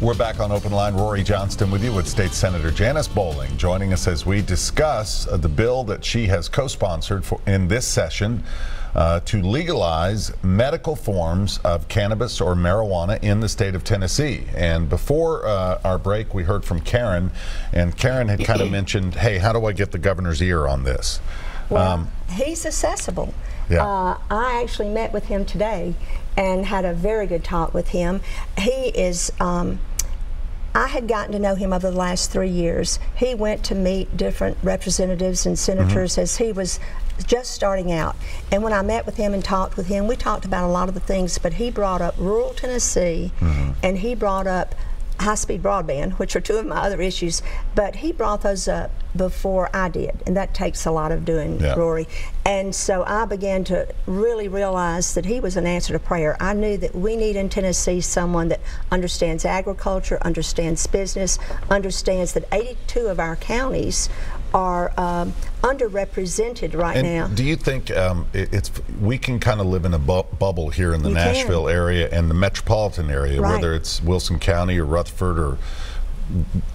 We're back on Open Line. Rory Johnston with you with State Senator Janice Bowling joining us as we discuss the bill that she has co-sponsored in this session to legalize medical forms of cannabis or marijuana in the state of Tennessee. And before our break, we heard from Karen, and Karen had kind of mentioned, hey, how do I get the governor's ear on this? Well, he's accessible. Yeah. I actually met with him today and had a very good talk with him. He is, I had gotten to know him over the last 3 years. He went to meet different representatives and senators as he was just starting out. And when I met with him and talked with him, we talked about a lot of the things, but he brought up rural Tennessee and he brought up high-speed broadband, which are two of my other issues, but he brought those up before I did, and that takes a lot of doing, Rory. And so I began to really realize that he was an answer to prayer. I knew that we need in Tennessee someone that understands agriculture, understands business, understands that 82 of our counties are underrepresented right now. Do you think we can kind of live in a bubble here in the Nashville area and the metropolitan area, whether it's Wilson County or Rutherford or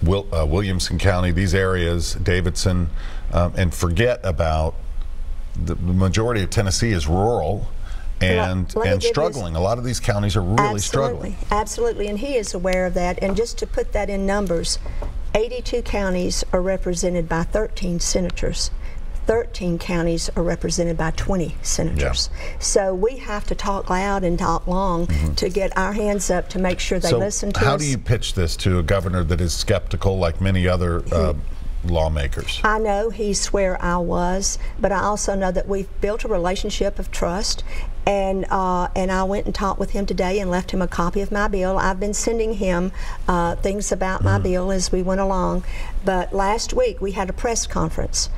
Williamson County, these areas, Davidson, and forget about the majority of Tennessee is rural and struggling. A lot of these counties are really struggling. Absolutely, and he is aware of that. And just to put that in numbers, 82 counties are represented by 13 senators. 13 counties are represented by 20 senators. So we have to talk loud and talk long to get our hands up to make sure they listen to us. How do you pitch this to a governor that is skeptical like many other lawmakers? I know he's where I was, but I also know that we've built a relationship of trust. And I went and talked with him today and left him a copy of my bill. I've been sending him things about my bill as we went along. But last week we had a press conference,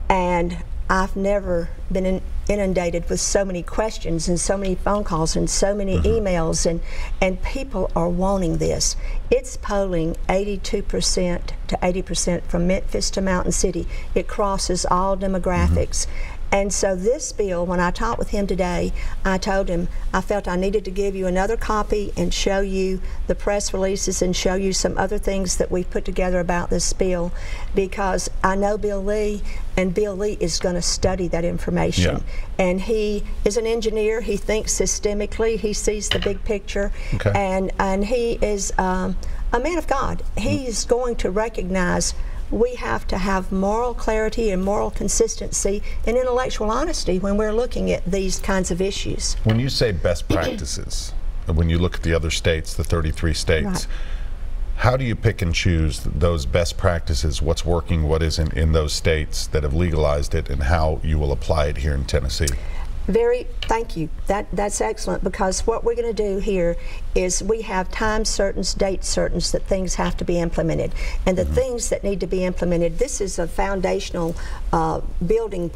and I've never been inundated with so many questions and so many phone calls and so many emails, and people are wanting this. It's polling 82% to 80% from Memphis to Mountain City. It crosses all demographics. And so this bill, when I talked with him today, I told him I felt I needed to give you another copy and show you the press releases and show you some other things that we've put together about this bill, because I know Bill Lee, and Bill Lee is going to study that information. And he is an engineer. He thinks systemically. He sees the big picture. And he is a man of God. He's going to recognize we have to have moral clarity and moral consistency and intellectual honesty when we're looking at these kinds of issues. When you say best practices, when you look at the other states, the 33 states, how do you pick and choose those best practices, what's working, what isn't in those states that have legalized it, and how you will apply it here in Tennessee? Thank you. That's excellent, because what we're going to do here is we have time certains, date certains that things have to be implemented. And the things that need to be implemented, this is a foundational building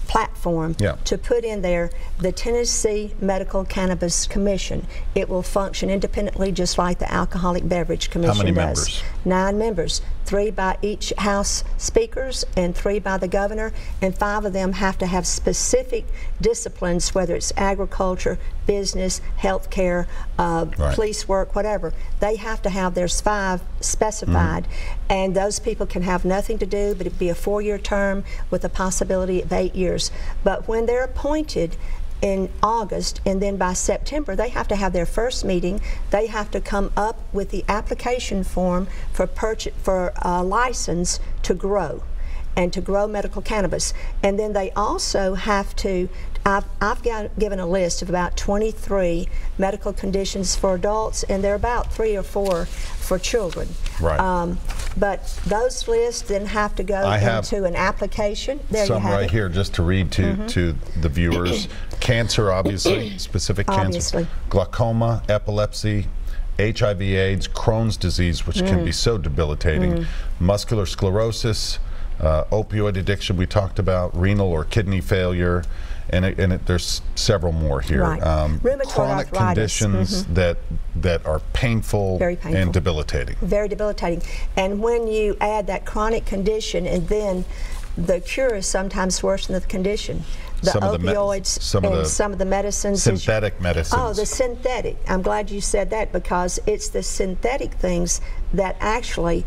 platform to put in there the Tennessee Medical Cannabis Commission. It will function independently just like the Alcoholic Beverage Commission does. How many members? 9 members, 3 by each House speakers and 3 by the governor, and 5 of them have to have specific disciplines, whether it's agriculture, business, healthcare, police work, whatever. They have to have, there's 5 specified, and those people can have nothing to do, but it'd be a 4-year term with a possibility of 8 years. But when they're appointed in August, and then by September they have to have their first meeting. They have to come up with the application form for a license to grow, and to grow medical cannabis. And then they also have to, I've given a list of about 23 medical conditions for adults, and there are about 3 or 4 for children. But those lists then have to go into an application. There you have some right here just to read to the viewers. Cancer, obviously, specific cancer. Glaucoma, epilepsy, HIV/AIDS, Crohn's disease, which can be so debilitating, muscular sclerosis, opioid addiction we talked about, renal or kidney failure, and there's several more here. Chronic conditions that are painful, and debilitating. Very debilitating. And when you add that chronic condition and then the cure is sometimes worse than the condition. The opioids some of the medicines. Synthetic medicines. Oh, the synthetic. I'm glad you said that, because it's the synthetic things that actually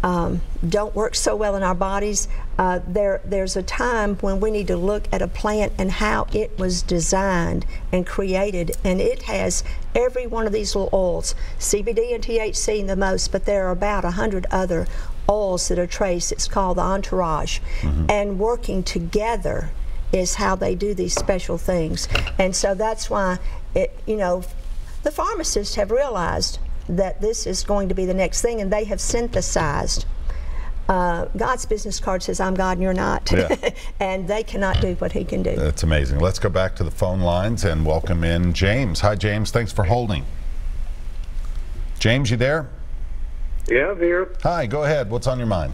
don't work so well in our bodies. There's a time when we need to look at a plant and how it was designed and created, and it has every one of these little oils, CBD and THC the most, but there are about 100 other oils that are traced. It's called the entourage, and working together is how they do these special things. And so that's why, the pharmacists have realized that this is going to be the next thing, and they have synthesized. God's business card says, I'm God and you're not. Yeah. And they cannot do what he can do. That's amazing. Let's go back to the phone lines and welcome in James. Hi, James. Thanks for holding. James, you there? Yeah, I'm here. Hi, go ahead. What's on your mind?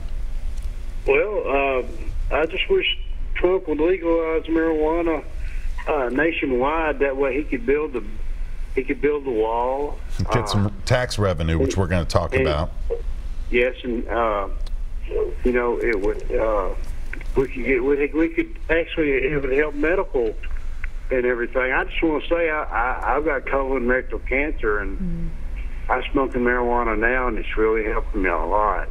Well, I just wish Trump would legalize marijuana nationwide. That way he could build the wall. Get some tax revenue, which we're going to talk about. Yes, and it would we could actually, it would help medical and everything. I just want to say I've got colon rectal cancer, and I'm smoking marijuana now, and it's really helping me a lot.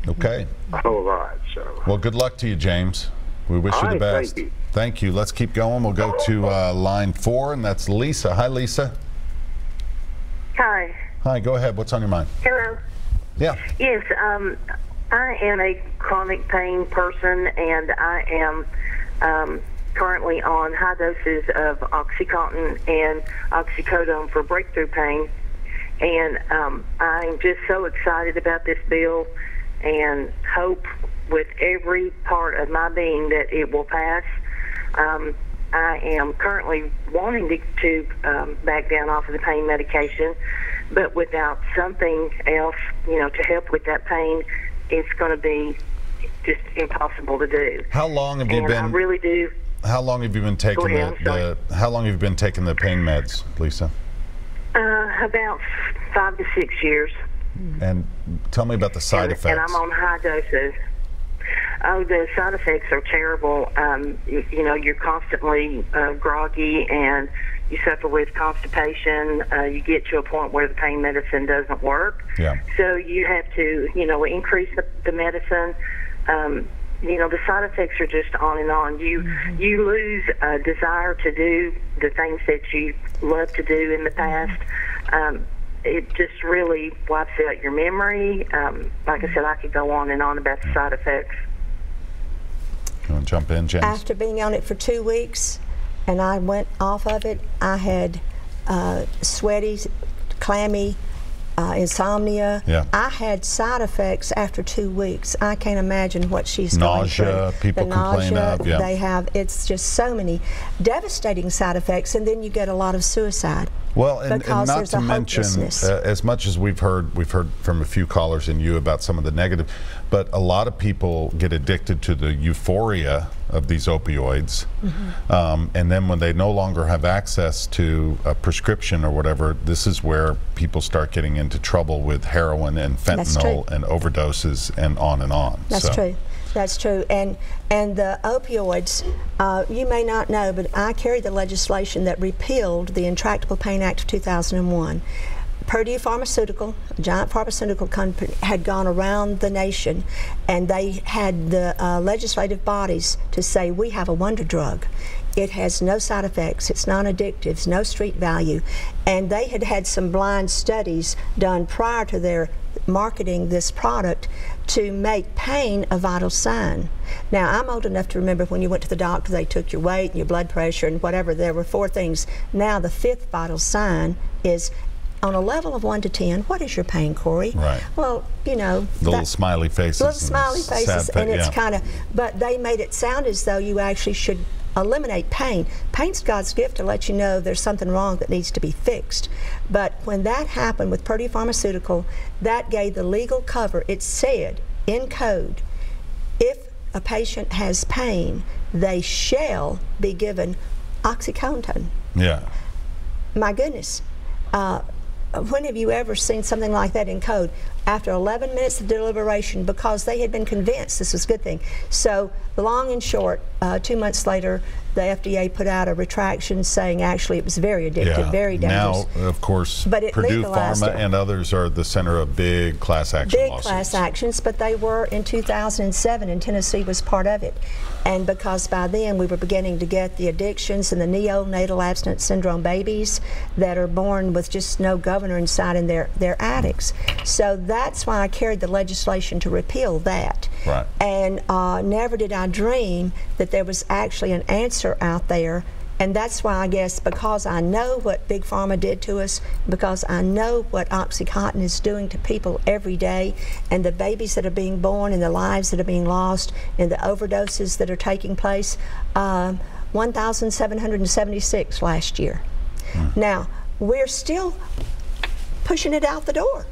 Okay. A whole lot. So. Well, good luck to you, James. We wish you the best. Thank you. Thank you. Let's keep going. We'll go to line 4, and that's Lisa. Hi, Lisa. Hi. Hi, go ahead. What's on your mind? Hello. Yeah. Yes, I am a chronic pain person, and I am currently on high doses of OxyContin and oxycodone for breakthrough pain. And I'm just so excited about this bill and hope with every part of my being that it will pass. I am currently wanting to back down off of the pain medication, but without something else, to help with that pain, it's going to be just impossible to do. How long have you been? I really do. How long have you been taking How long have you been taking the pain meds, Lisa? About 5 to 6 years. And tell me about the side effects. And I'm on high doses. Oh, the side effects are terrible. You're constantly groggy, and you suffer with constipation. You get to a point where the pain medicine doesn't work. Yeah. So you have to, increase the medicine. The side effects are just on and on. You lose a desire to do the things that you loved to do in the past. It just really wipes out your memory. Like I said, I could go on and on about the side effects. You want to jump in, James? After being on it for 2 weeks, and I went off of it, I had sweaty, clammy, insomnia. Yeah. I had side effects after 2 weeks. I can't imagine what she's nausea, going through. People complain of. Yeah. They have. It's just so many devastating side effects, and then you get a lot of suicide. Well, and not to mention, as much as we've heard from a few callers and you about some of the negative, but a lot of people get addicted to the euphoria of these opioids, and then when they no longer have access to a prescription or whatever, this is where people start getting into trouble with heroin and fentanyl and overdoses and on and on. That's true. That's true. And the opioids, you may not know, but I carried the legislation that repealed the Intractable Pain Act of 2001. Purdue Pharmaceutical, a giant pharmaceutical company, had gone around the nation, and they had the legislative bodies to say, we have a wonder drug. It has no side effects, it's non-addictive, no street value. And they had had some blind studies done prior to their marketing this product to make pain a vital sign. Now, I'm old enough to remember when you went to the doctor, they took your weight and your blood pressure and whatever. There were 4 things. Now, the 5th vital sign is, on a level of 1 to 10, what is your pain, Corey? Right. Well, the little smiley faces. Little smiley faces, and it's kind of, but they made it sound as though you actually should eliminate pain. Pain's God's gift to let you know there's something wrong that needs to be fixed. But when that happened with Purdue Pharmaceutical, that gave the legal cover. It said in code, if a patient has pain, they shall be given OxyContin. Yeah. My goodness. when have you ever seen something like that in code? After 11 minutes of deliberation, because they had been convinced this was a good thing. So the long and short, 2 months later, the FDA put out a retraction saying actually it was very addictive, very dangerous. Now, of course, but Purdue Pharma and others are the center of big class action lawsuits. Big class actions, but they were in 2007, and Tennessee was part of it. And because by then we were beginning to get the addictions and the neonatal abstinence syndrome babies that are born with just no governor inside, and they're addicts. So that's why I carried the legislation to repeal that. Right. And never did I dream that there was actually an answer out there. And that's why I guess, because I know what Big Pharma did to us, because I know what OxyContin is doing to people every day, and the babies that are being born, and the lives that are being lost, and the overdoses that are taking place, 1,776 last year. Now, we're still pushing it out the door.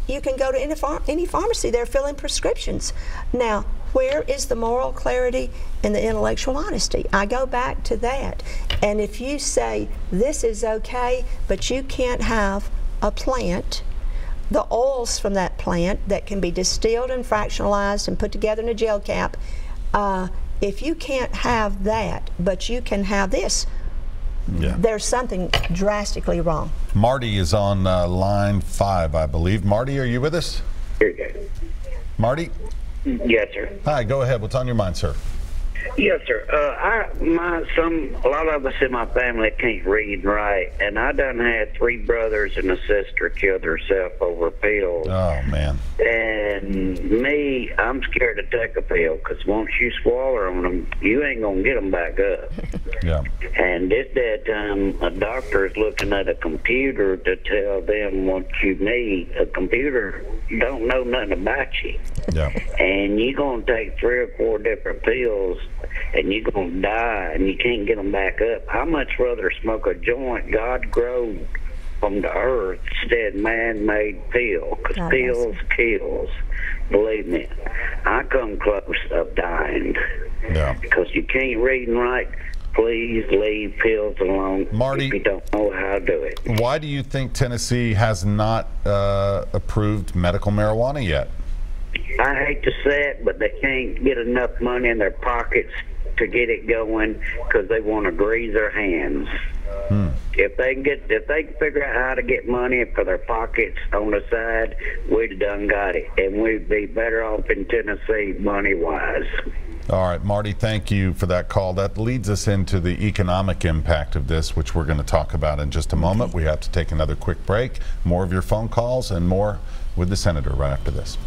You can go to any pharmacy, they're filling prescriptions. Now, where is the moral clarity and the intellectual honesty? I go back to that. And if you say this is okay, but you can't have a plant, the oils from that plant that can be distilled and fractionalized and put together in a gel cap, if you can't have that, but you can have this, there's something drastically wrong. Marty is on line 5, I believe. Marty, are you with us? Here you go. Marty? Yes, sir. Hi, go ahead. What's on your mind, sir? Yes, sir. A lot of us in my family can't read and write, and I done had 3 brothers and a sister kill herself over pills. Oh, man. And me, I'm scared to take a pill, because once you swallow them, you ain't going to get them back up. Yeah. And at that time, a doctor is looking at a computer to tell them what you need. A computer don't know nothing about you. Yeah. And you're going to take 3 or 4 different pills, and you're going to die, and you can't get them back up. I'd much rather smoke a joint God growed from the earth instead of man-made pill, because pills kills. Believe me, I come close of dying. Yeah. Because you can't read and write. Please leave pills alone, Marty, if you don't know how to do it. Why do you think Tennessee has not approved medical marijuana yet? I hate to say it, but they can't get enough money in their pockets to get it going, because they want to grease their hands. If they can figure out how to get money for their pockets on the side, we'd done got it, and we'd be better off in Tennessee money-wise. All right, Marty, thank you for that call. That leads us into the economic impact of this, which we're going to talk about in just a moment. We have to take another quick break. More of your phone calls and more with the Senator right after this.